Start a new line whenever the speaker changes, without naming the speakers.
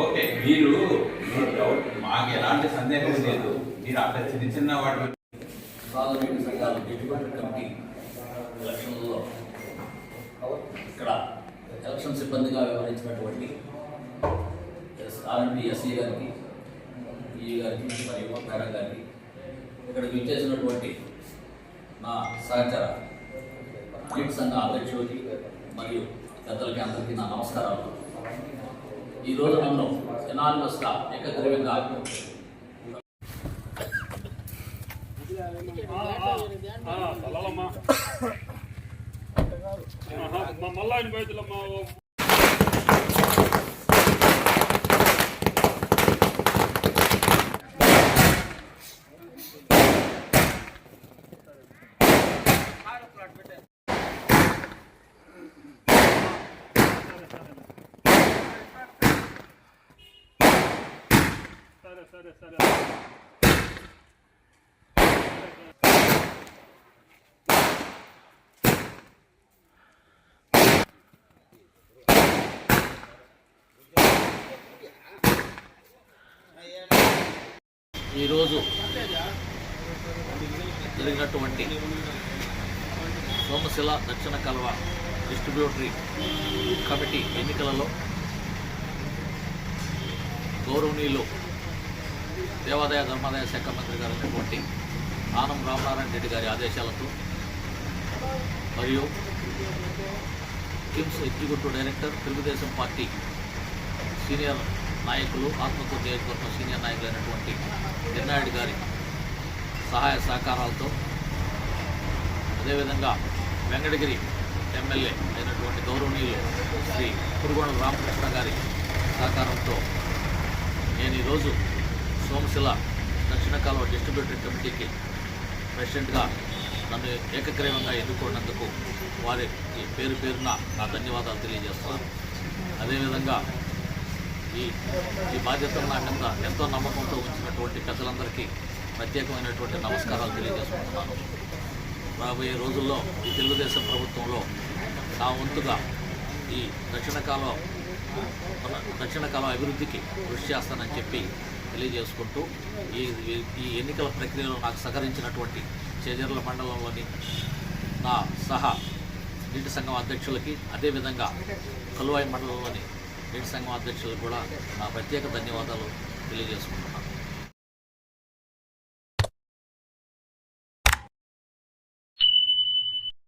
Okay మీరు మాకు ఎలాంటి సందేహం లేదు. మీరు అక్కడ చిన్న చిన్న వాటి
సాగునీటి సంఘాల డిస్ట్రిబ్యూటర్ కమిటీ ఎలక్షన్లలో ఇక్కడ ఎలక్షన్ సిబ్బందిగా వ్యవహరించినటువంటి ఆర్ఎంపీ ఎస్ఈ గారికి, ఈఈ గారికి మరియు మేడం గారికి, ఇక్కడికి ఇచ్చేసినటువంటి నా సహచర నీటి సంఘ అధ్యక్షుడికి మరియు పెద్దలకి అందరికీ నా నమస్కారాలు. ఈరోజు నన్ను ఎనానిమస్గా ఏకగ్రీవంగా
మళ్ళా బయటలమ్మా సరే
ఈరోజు జరిగినటువంటి సోమశిల దక్షిణ కల్వ డిస్ట్రిబ్యూటరీ కమిటీ ఎన్నికలలో గౌరవనీయులు దేవాదాయ ధర్మాదాయ శాఖ మంత్రి గారు అయినటువంటి ఆనం రామనారాయణ రెడ్డి గారి ఆదేశాలతో మరియు KIMS executive director Telugu Desam party senior నాయకులు, ఆత్మకూరు నియోజకవర్గం సీనియర్ నాయకులైనటువంటి ఎన్నాయుడు గారి సహాయ సహకారాలతో, అదేవిధంగా వెంకటగిరి ఎమ్మెల్యే అయినటువంటి గౌరవనీయులు శ్రీ కురుగొండ రామకృష్ణ గారి సహకారంతో నేను ఈరోజు సోమశిల దక్షిణ కాలువ డిస్ట్రిబ్యూటరీ కమిటీకి ప్రెసిడెంట్గా నన్ను ఏకగ్రీవంగా ఎన్నుకున్నందుకు వారికి పేరు పేరున నా ధన్యవాదాలు తెలియజేస్తున్నాను. అదేవిధంగా ఈ బాధ్యతను నా మీద ఎంతో నమ్మకంతో ఉంచినటువంటి పెద్దలందరికీ ప్రత్యేకమైనటువంటి నమస్కారాలు తెలియజేసుకుంటున్నాను. రాబోయే రోజుల్లో ఈ తెలుగుదేశం ప్రభుత్వంలో నా వంతుగా ఈ దక్షిణ కాలువ అభివృద్ధికి కృషి చేస్తానని చెప్పి తెలియజేసుకుంటూ ఈ ఎన్నికల ప్రక్రియలో నాకు సహకరించినటువంటి చేజర్ల మండలంలోని నా సహా నీటి సంఘం అధ్యక్షులకి, అదేవిధంగా కలువాయి మండలంలోని నీటి సంఘం అధ్యక్షులకు కూడా నా ప్రత్యేక ధన్యవాదాలు తెలియజేసుకుంటున్నాను.